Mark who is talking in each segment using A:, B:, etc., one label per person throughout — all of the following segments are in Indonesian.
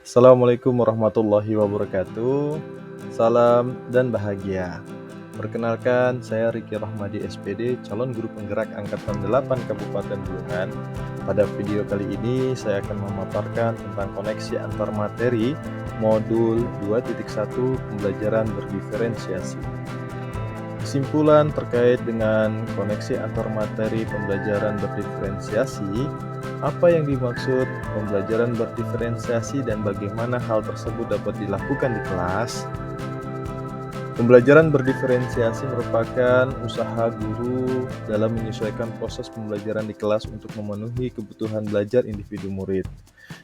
A: Assalamualaikum warahmatullahi wabarakatuh. Salam dan bahagia. Perkenalkan, saya Riki Rahmadi SPD, calon guru penggerak angkatan 8 Kabupaten Bulungan. Pada video kali ini saya akan memaparkan tentang koneksi antar materi modul 2.1 pembelajaran berdiferensiasi. Kesimpulan terkait dengan koneksi antar materi pembelajaran berdiferensiasi, apa yang dimaksud pembelajaran berdiferensiasi dan bagaimana hal tersebut dapat dilakukan di kelas? Pembelajaran berdiferensiasi merupakan usaha guru dalam menyesuaikan proses pembelajaran di kelas untuk memenuhi kebutuhan belajar individu murid.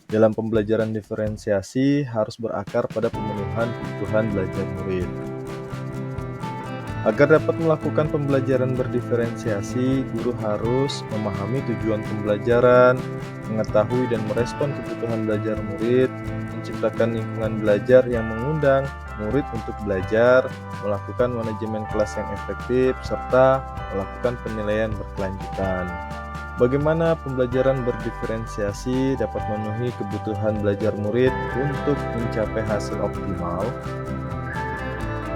A: Dalam pembelajaran diferensiasi harus berakar pada pemenuhan kebutuhan belajar murid. Agar dapat melakukan pembelajaran berdiferensiasi, guru harus memahami tujuan pembelajaran, mengetahui dan merespon kebutuhan belajar murid, menciptakan lingkungan belajar yang mengundang murid untuk belajar, melakukan manajemen kelas yang efektif, serta melakukan penilaian berkelanjutan. Bagaimana pembelajaran berdiferensiasi dapat memenuhi kebutuhan belajar murid untuk mencapai hasil optimal?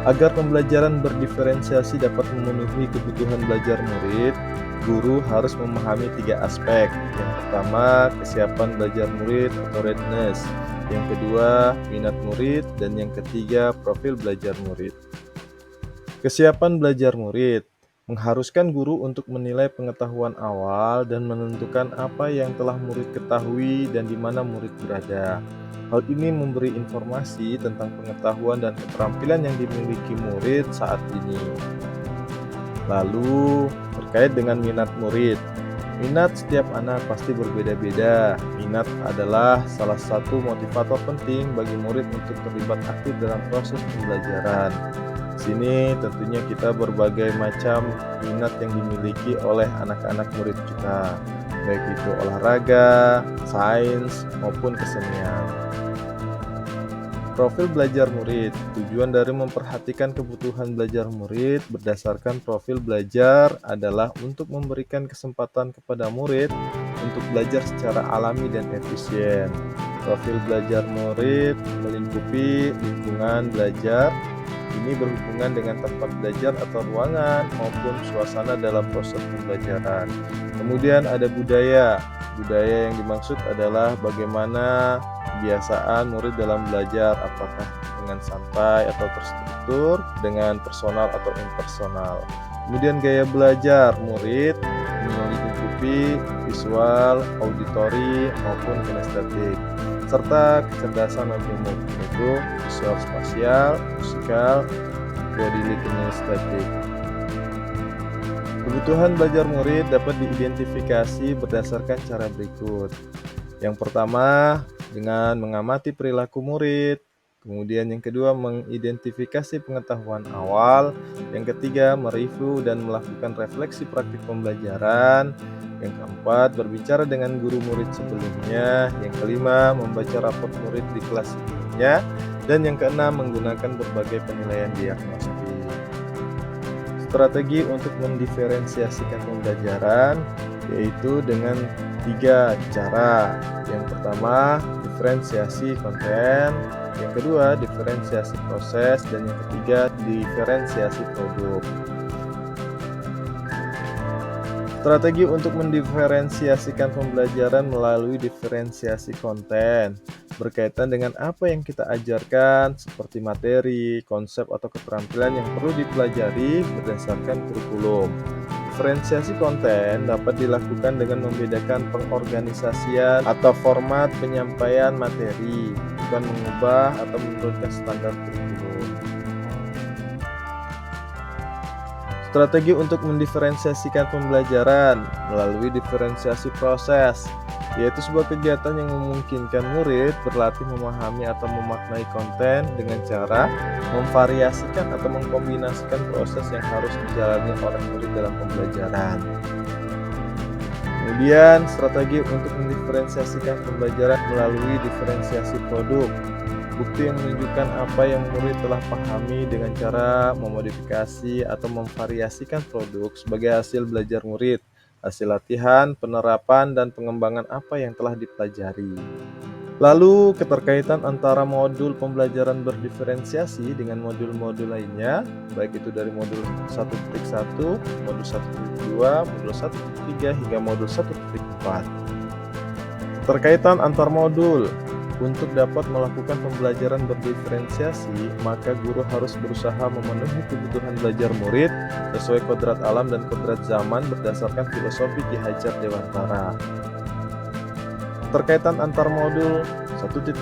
A: Agar pembelajaran berdiferensiasi dapat memenuhi kebutuhan belajar murid, guru harus memahami 3 aspek. Yang pertama, kesiapan belajar murid atau readiness. Yang kedua, minat murid. Dan yang ketiga, profil belajar murid. Kesiapan belajar murid mengharuskan guru untuk menilai pengetahuan awal dan menentukan apa yang telah murid ketahui dan di mana murid berada. Hal ini memberi informasi tentang pengetahuan dan keterampilan yang dimiliki murid saat ini. Lalu, terkait dengan minat murid. Minat setiap anak pasti berbeda-beda. Minat adalah salah satu motivator penting bagi murid untuk terlibat aktif dalam proses pembelajaran. Di sini tentunya kita berbagai macam minat yang dimiliki oleh anak-anak murid kita, baik itu olahraga, sains, maupun kesenian. Profil belajar murid. Tujuan dari memperhatikan kebutuhan belajar murid berdasarkan profil belajar adalah untuk memberikan kesempatan kepada murid untuk belajar secara alami dan efisien. Profil belajar murid melingkupi lingkungan belajar. Ini berhubungan dengan tempat belajar atau ruangan maupun suasana dalam proses pembelajaran. Kemudian ada budaya. Budaya yang dimaksud adalah bagaimana kebiasaan murid dalam belajar, apakah dengan santai atau terstruktur, dengan personal atau impersonal. Kemudian gaya belajar murid melingkupi visual, auditori, maupun kinestetik, serta kecerdasan non-umum, yaitu visual spasial, musikal, bodily kinestetik. Kebutuhan belajar murid dapat diidentifikasi berdasarkan cara berikut. Yang pertama, dengan mengamati perilaku murid. Kemudian yang kedua, mengidentifikasi pengetahuan awal. Yang ketiga, mereview dan melakukan refleksi praktik pembelajaran. Yang keempat, berbicara dengan guru murid sebelumnya. Yang kelima, membaca raport murid di kelas sebelumnya. Dan yang keenam, menggunakan berbagai penilaian diagnostik. Strategi untuk mendiferensiasikan pembelajaran yaitu dengan 3 cara. Yang pertama, diferensiasi konten. Yang kedua, diferensiasi proses. Dan yang ketiga, diferensiasi produk. Strategi untuk mendiferensiasikan pembelajaran melalui diferensiasi konten berkaitan dengan apa yang kita ajarkan, seperti materi, konsep, atau keterampilan yang perlu dipelajari berdasarkan kurikulum. Diferensiasi konten dapat dilakukan dengan membedakan pengorganisasian atau format penyampaian materi, bukan mengubah atau menurunkan standar kurikulum. Strategi untuk mendiferensiasikan pembelajaran melalui diferensiasi proses, yaitu sebuah kegiatan yang memungkinkan murid berlatih memahami atau memaknai konten dengan cara memvariasikan atau mengkombinasikan proses yang harus dijalani oleh murid dalam pembelajaran. Kemudian, strategi untuk mendiferensiasikan pembelajaran melalui diferensiasi produk. Bukti yang menunjukkan apa yang murid telah pahami dengan cara memodifikasi atau memvariasikan produk sebagai hasil belajar murid, hasil latihan, penerapan, dan pengembangan apa yang telah dipelajari. Lalu keterkaitan antara modul pembelajaran berdiferensiasi dengan modul-modul lainnya, baik itu dari modul 1.1, modul 1.2, modul 1.3 hingga modul 1.4. Keterkaitan antar modul. Untuk dapat melakukan pembelajaran berdiferensiasi, maka guru harus berusaha memenuhi kebutuhan belajar murid sesuai kodrat alam dan kodrat zaman berdasarkan filosofi Ki Hajar Dewantara. Keterkaitan antar modul 1.2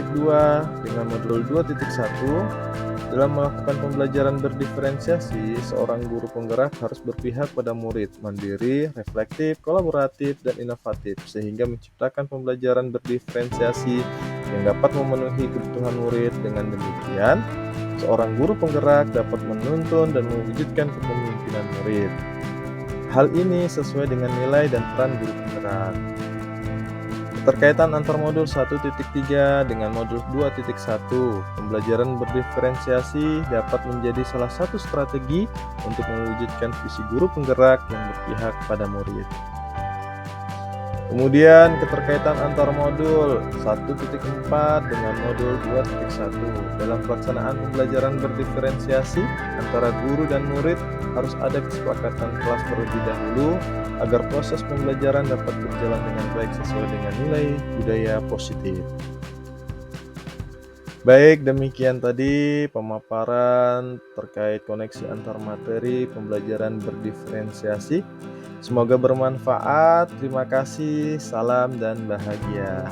A: dengan modul 2.1. Dalam melakukan pembelajaran berdiferensiasi, seorang guru penggerak harus berpihak pada murid, mandiri, reflektif, kolaboratif, dan inovatif, sehingga menciptakan pembelajaran berdiferensiasi yang dapat memenuhi kebutuhan murid. Dengan demikian, seorang guru penggerak dapat menuntun dan mewujudkan kepemimpinan murid. Hal ini sesuai dengan nilai dan peran guru penggerak. Keterkaitan antar modul 1.3 dengan modul 2.1. Pembelajaran berdiferensiasi dapat menjadi salah satu strategi untuk mewujudkan visi guru penggerak yang berpihak pada murid. Kemudian keterkaitan antar modul 1.4 dengan modul 2.1. Dalam pelaksanaan pembelajaran berdiferensiasi antara guru dan murid harus ada kesepakatan kelas terlebih dahulu agar proses pembelajaran dapat berjalan dengan baik sesuai dengan nilai budaya positif. Baik, demikian tadi pemaparan terkait koneksi antar materi pembelajaran berdiferensiasi. Semoga bermanfaat. Terima kasih, salam dan bahagia.